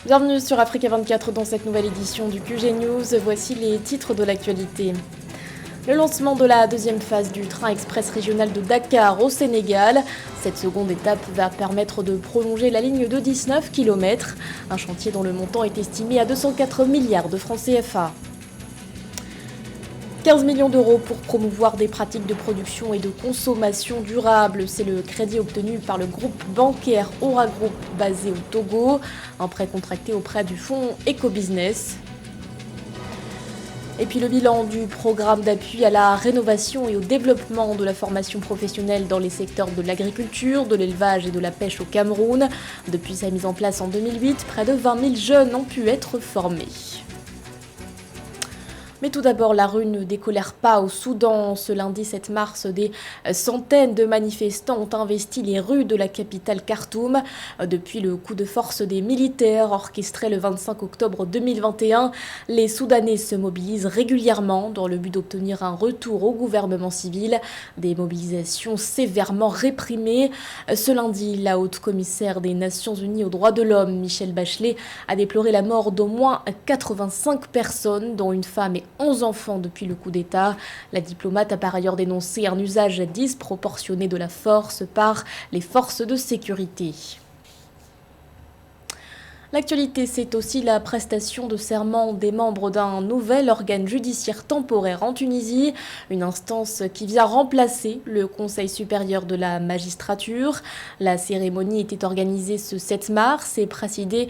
Bienvenue sur Africa 24 dans cette nouvelle édition du QG News. Voici les titres de l'actualité. Le lancement de la deuxième phase du train express régional de Dakar au Sénégal. Cette seconde étape va permettre de prolonger la ligne de 19 km, un chantier dont le montant est estimé à 204 milliards de francs CFA. 15 millions d'euros pour promouvoir des pratiques de production et de consommation durable. C'est le crédit obtenu par le groupe bancaire Aura Group basé au Togo, un prêt contracté auprès du fonds Ecobusiness. Et puis le bilan du programme d'appui à la rénovation et au développement de la formation professionnelle dans les secteurs de l'agriculture, de l'élevage et de la pêche au Cameroun. Depuis sa mise en place en 2008, près de 20 000 jeunes ont pu être formés. Mais tout d'abord, la rue ne décolère pas au Soudan. Ce lundi 7 mars, des centaines de manifestants ont investi les rues de la capitale Khartoum. Depuis le coup de force des militaires orchestré le 25 octobre 2021, les Soudanais se mobilisent régulièrement dans le but d'obtenir un retour au gouvernement civil. Des mobilisations sévèrement réprimées. Ce lundi, la haute commissaire des Nations Unies aux droits de l'homme, Michelle Bachelet, a déploré la mort d'au moins 85 personnes, dont une femme et 11 enfants depuis le coup d'État. La diplomate a par ailleurs dénoncé un usage disproportionné de la force par les forces de sécurité. L'actualité, c'est aussi la prestation de serment des membres d'un nouvel organe judiciaire temporaire en Tunisie, une instance qui vient remplacer le Conseil supérieur de la magistrature. La cérémonie était organisée ce 7 mars et présidée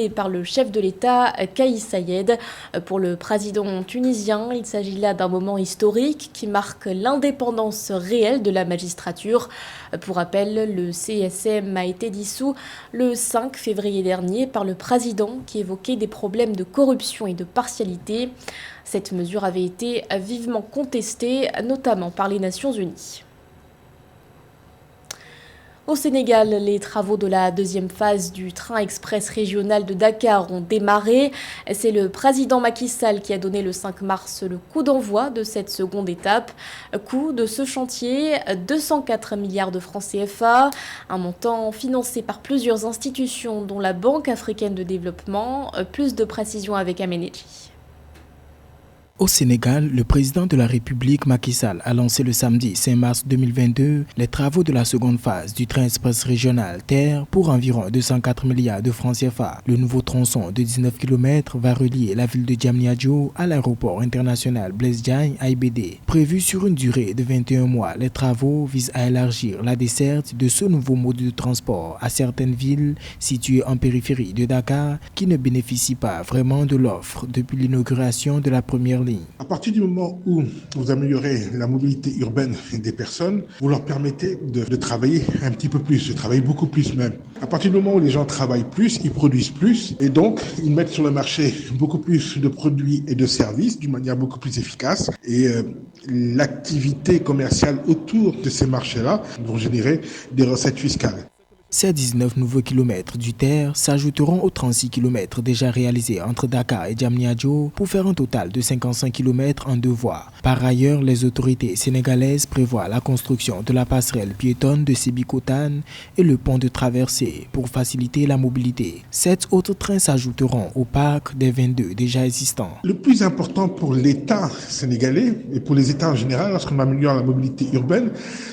par le chef de l'État, Kais Saied. Pour le président tunisien, il s'agit là d'un moment historique qui marque l'indépendance réelle de la magistrature. Pour rappel, le CSM a été dissous le 5 février dernier par le président qui évoquait des problèmes de corruption et de partialité. Cette mesure avait été vivement contestée, notamment par les Nations Unies. Au Sénégal, les travaux de la deuxième phase du train express régional de Dakar ont démarré. C'est le président Macky Sall qui a donné le 5 mars le coup d'envoi de cette seconde étape. Coût de ce chantier, 204 milliards de francs CFA, un montant financé par plusieurs institutions dont la Banque africaine de développement. Plus de précisions avec Aménéji. Au Sénégal, le président de la République Macky Sall a lancé le samedi 5 mars 2022 les travaux de la seconde phase du train express régional TER pour environ 204 milliards de francs CFA. Le nouveau tronçon de 19 km va relier la ville de Diamniadio à l'aéroport international Blaise Diagne AIBD. Prévu sur une durée de 21 mois, les travaux visent à élargir la desserte de ce nouveau mode de transport à certaines villes situées en périphérie de Dakar qui ne bénéficient pas vraiment de l'offre depuis l'inauguration de la première ligne. À partir du moment où vous améliorez la mobilité urbaine des personnes, vous leur permettez de travailler un petit peu plus, de travailler beaucoup plus même. À partir du moment où les gens travaillent plus, ils produisent plus et donc ils mettent sur le marché beaucoup plus de produits et de services d'une manière beaucoup plus efficace et l'activité commerciale autour de ces marchés-là vont générer des recettes fiscales. Ces 19 nouveaux kilomètres du TER s'ajouteront aux 36 kilomètres déjà réalisés entre Dakar et Diamniadio pour faire un total de 55 kilomètres en deux voies. Par ailleurs, les autorités sénégalaises prévoient la construction de la passerelle piétonne de Sébikotane et le pont de traversée pour faciliter la mobilité. 7 autres trains s'ajouteront au parc des 22 déjà existants. Le plus important pour l'État sénégalais et pour les États en général, lorsqu'on améliore la mobilité urbaine,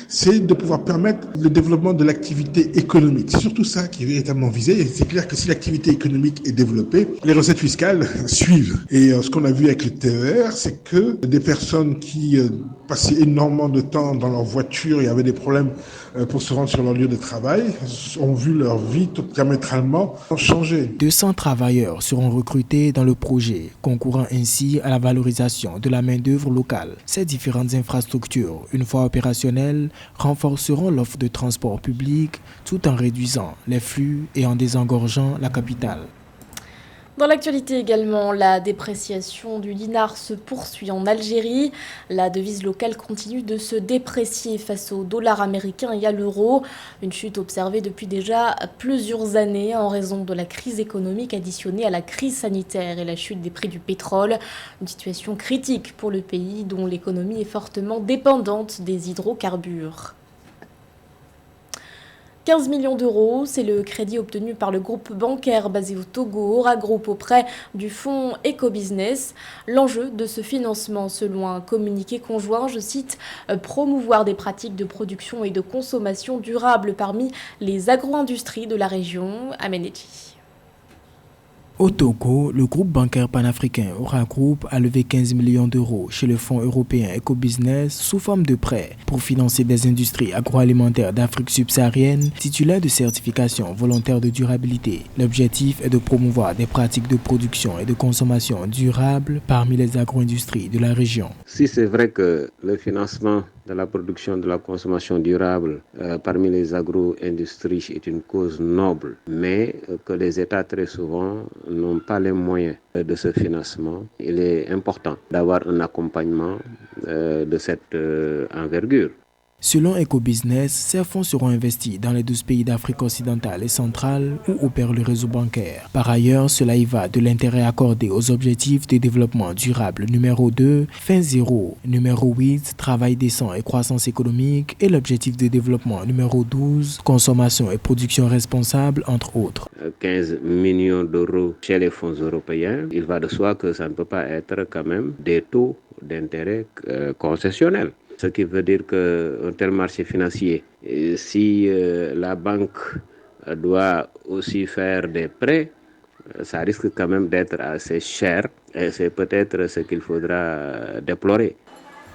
c'est de pouvoir permettre le développement de l'activité économique. C'est surtout ça qui est véritablement visé. Et c'est clair que si l'activité économique est développée, les recettes fiscales suivent. Et ce qu'on a vu avec le TER, c'est que des personnes qui passaient énormément de temps dans leur voiture et avaient des problèmes pour se rendre sur leur lieu de travail, ont vu leur vie diamétralement changer. 200 travailleurs seront recrutés dans le projet, concourant ainsi à la valorisation de la main-d'œuvre locale. Ces différentes infrastructures, une fois opérationnelles, renforceront l'offre de transport public tout en réduisant les flux et en désengorgeant la capitale. Dans l'actualité également, la dépréciation du dinar se poursuit en Algérie. La devise locale continue de se déprécier face au dollar américain et à l'euro. Une chute observée depuis déjà plusieurs années en raison de la crise économique additionnée à la crise sanitaire et la chute des prix du pétrole. Une situation critique pour le pays dont l'économie est fortement dépendante des hydrocarbures. 15 millions d'euros. C'est le crédit obtenu par le groupe bancaire basé au Togo, Aura Group, auprès du fonds Ecobusiness. L'enjeu de ce financement, selon un communiqué conjoint, je cite, promouvoir des pratiques de production et de consommation durables parmi les agro-industries de la région. Ameneji. Au Togo, le groupe bancaire panafricain Aura Group a levé 15 millions d'euros chez le fonds européen Ecobusiness sous forme de prêts pour financer des industries agroalimentaires d'Afrique subsaharienne titulaires de certification volontaire de durabilité. L'objectif est de promouvoir des pratiques de production et de consommation durables parmi les agro-industries de la région. Si c'est vrai que le financement de la production de la consommation durable parmi les agro-industries est une cause noble, mais que les États très souvent n'ont pas les moyens de ce financement. Il est important d'avoir un accompagnement de cette envergure. Selon Ecobusiness, ces fonds seront investis dans les 12 pays d'Afrique occidentale et centrale où opère le réseau bancaire. Par ailleurs, cela y va de l'intérêt accordé aux objectifs de développement durable numéro 2, fin zéro, numéro 8, travail décent et croissance économique, et l'objectif de développement numéro 12, consommation et production responsable, entre autres. 15 millions d'euros chez les fonds européens, il va de soi que ça ne peut pas être quand même des taux d'intérêt concessionnels. Ce qui veut dire qu'un tel marché financier, si la banque doit aussi faire des prêts, ça risque quand même d'être assez cher et c'est peut-être ce qu'il faudra déplorer.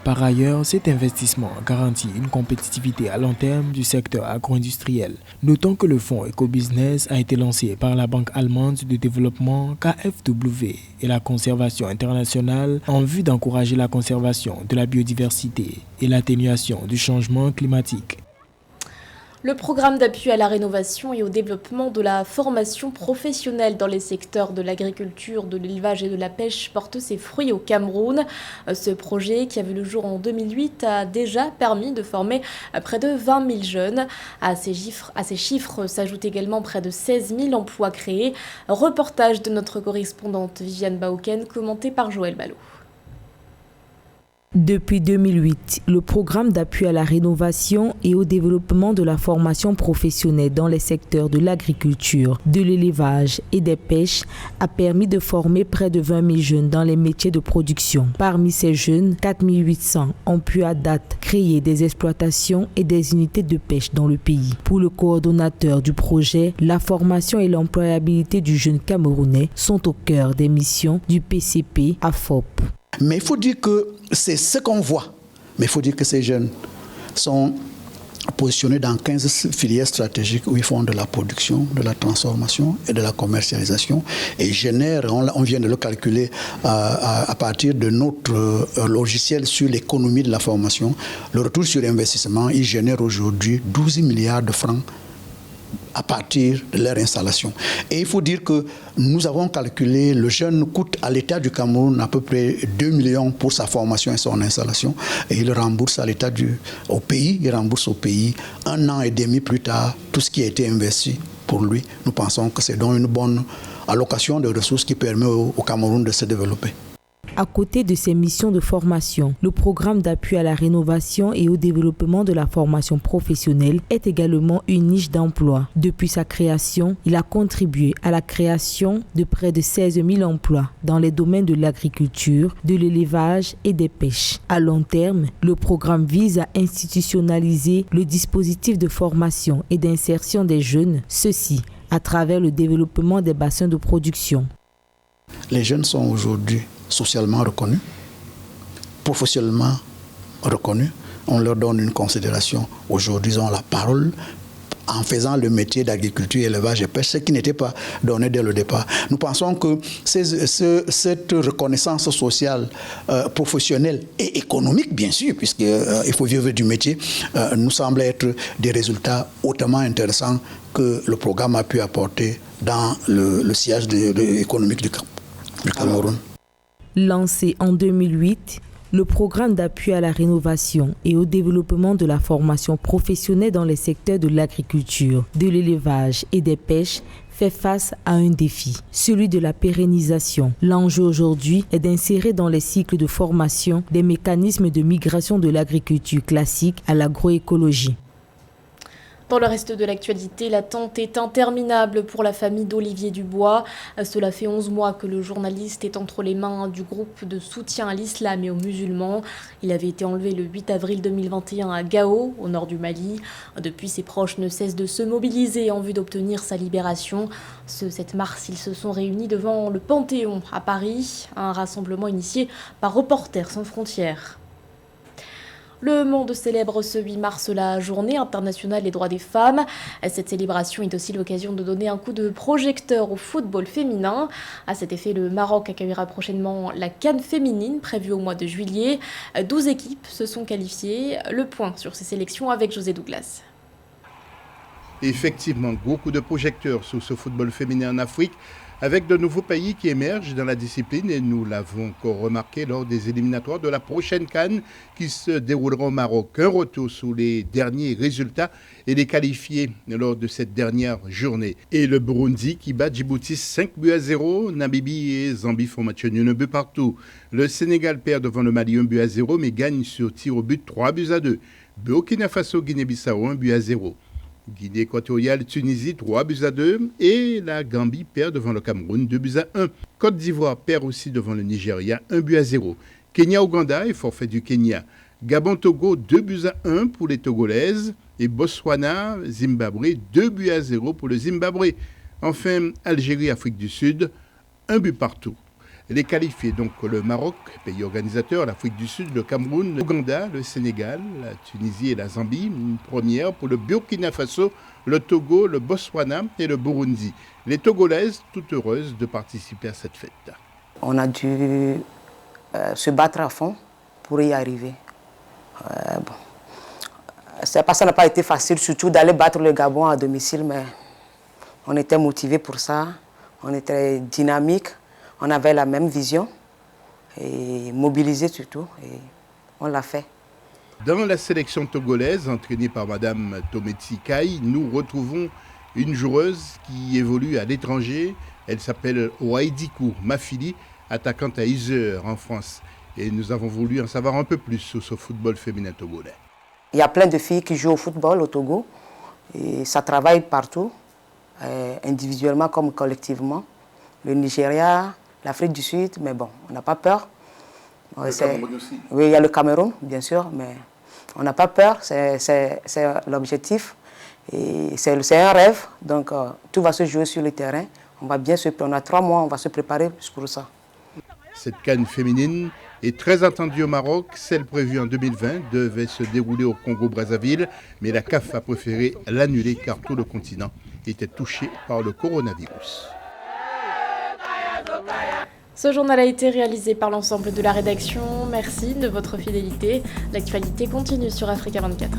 Par ailleurs, cet investissement garantit une compétitivité à long terme du secteur agro-industriel. Notons que le fonds Ecobusiness a été lancé par la Banque allemande de développement KfW et la conservation internationale en vue d'encourager la conservation de la biodiversité et l'atténuation du changement climatique. Le programme d'appui à la rénovation et au développement de la formation professionnelle dans les secteurs de l'agriculture, de l'élevage et de la pêche porte ses fruits au Cameroun. Ce projet, qui a vu le jour en 2008, a déjà permis de former près de 20 000 jeunes. À ces chiffres s'ajoutent également près de 16 000 emplois créés. Reportage de notre correspondante Viviane Baoken, commenté par Joël Ballot. Depuis 2008, le programme d'appui à la rénovation et au développement de la formation professionnelle dans les secteurs de l'agriculture, de l'élevage et des pêches a permis de former près de 20 000 jeunes dans les métiers de production. Parmi ces jeunes, 4 800 ont pu à date créer des exploitations et des unités de pêche dans le pays. Pour le coordonnateur du projet, la formation et l'employabilité du jeune Camerounais sont au cœur des missions du PCP AFOP. Mais il faut dire que c'est ce qu'on voit. Mais il faut dire que ces jeunes sont positionnés dans 15 filières stratégiques où ils font de la production, de la transformation et de la commercialisation et génèrent, on vient de le calculer à partir de notre logiciel sur l'économie de la formation, le retour sur investissement, ils génèrent aujourd'hui 12 milliards de francs à partir de leur installation. Et il faut dire que nous avons calculé, le jeune coûte à l'État du Cameroun à peu près 2 millions pour sa formation et son installation. Et il rembourse à l'État au pays, il rembourse au pays 1 an et demi plus tard tout ce qui a été investi pour lui. Nous pensons que c'est donc une bonne allocation de ressources qui permet au Cameroun de se développer. À côté de ces missions de formation, le programme d'appui à la rénovation et au développement de la formation professionnelle est également une niche d'emploi. Depuis sa création, il a contribué à la création de près de 16 000 emplois dans les domaines de l'agriculture, de l'élevage et des pêches. À long terme, le programme vise à institutionnaliser le dispositif de formation et d'insertion des jeunes, ceci à travers le développement des bassins de production. Les jeunes sont aujourd'hui socialement reconnus, professionnellement reconnus. On leur donne une considération. Aujourd'hui, ils ont la parole en faisant le métier d'agriculture, élevage et pêche, ce qui n'était pas donné dès le départ. Nous pensons que cette reconnaissance sociale, professionnelle et économique, bien sûr, puisqu'il faut vivre du métier, nous semble être des résultats hautement intéressants que le programme a pu apporter dans le sillage économique du Cameroun. Lancé en 2008, le programme d'appui à la rénovation et au développement de la formation professionnelle dans les secteurs de l'agriculture, de l'élevage et des pêches fait face à un défi, celui de la pérennisation. L'enjeu aujourd'hui est d'insérer dans les cycles de formation des mécanismes de migration de l'agriculture classique à l'agroécologie. Dans le reste de l'actualité, l'attente est interminable pour la famille d'Olivier Dubois. Cela fait 11 mois que le journaliste est entre les mains du groupe de soutien à l'islam et aux musulmans. Il avait été enlevé le 8 avril 2021 à Gao, au nord du Mali. Depuis, ses proches ne cessent de se mobiliser en vue d'obtenir sa libération. Ce 7 mars, ils se sont réunis devant le Panthéon à Paris, un rassemblement initié par Reporters sans frontières. Le monde célèbre ce 8 mars la journée internationale des droits des femmes. Cette célébration est aussi l'occasion de donner un coup de projecteur au football féminin. À cet effet, le Maroc accueillera prochainement la CAN féminine prévue au mois de juillet. 12 équipes se sont qualifiées. Le point sur ces sélections avec José Douglas. Effectivement, gros coup de projecteur sur ce football féminin en Afrique, avec de nouveaux pays qui émergent dans la discipline, et nous l'avons encore remarqué lors des éliminatoires de la prochaine CAN qui se déroulera au Maroc. Un retour sur les derniers résultats et les qualifiés lors de cette dernière journée. Et le Burundi qui bat Djibouti 5-0, Namibie et Zambie font match nul, 1 but partout. Le Sénégal perd devant le Mali 1-0 mais gagne sur tir au but 3-2. Burkina Faso, Guinée-Bissau 1-0. Guinée équatoriale, Tunisie, 3-2 et la Gambie perd devant le Cameroun, 2-1. Côte d'Ivoire perd aussi devant le Nigeria, 1-0. Kenya-Ouganda est forfait du Kenya. Gabon-Togo, 2-1 pour les Togolaises et Botswana-Zimbabwe, 2-0 pour le Zimbabwe. Enfin, Algérie-Afrique du Sud, 1 but partout. Les qualifiés, donc le Maroc, pays organisateur, l'Afrique du Sud, le Cameroun, l'Ouganda, le Sénégal, la Tunisie et la Zambie. Une première pour le Burkina Faso, le Togo, le Botswana et le Burundi. Les Togolaises, toutes heureuses de participer à cette fête. On a dû se battre à fond pour y arriver. Ça n'a pas été facile, surtout d'aller battre le Gabon à domicile, mais on était motivés pour ça, on était dynamique. On avait la même vision et mobilisé surtout, et on l'a fait. Dans la sélection togolaise, entraînée par Mme Tometi Kai, nous retrouvons une joueuse qui évolue à l'étranger. Elle s'appelle Ouaidikou Mafili, attaquante à Yzeure en France. Et nous avons voulu en savoir un peu plus sur ce football féminin togolais. Il y a plein de filles qui jouent au football au Togo, et ça travaille partout, individuellement comme collectivement. Le Nigeria, l'Afrique du Sud, mais bon, on n'a pas peur. Le Cameroun aussi. Oui, il y a le Cameroun, bien sûr, mais on n'a pas peur, c'est l'objectif. Et c'est un rêve, donc tout va se jouer sur le terrain. On a 3 mois, on va se préparer pour ça. Cette CAN féminine est très attendue au Maroc. Celle prévue en 2020 devait se dérouler au Congo-Brazzaville, mais la CAF a préféré l'annuler car tout le continent était touché par le coronavirus. Ce journal a été réalisé par l'ensemble de la rédaction. Merci de votre fidélité. L'actualité continue sur Africa 24.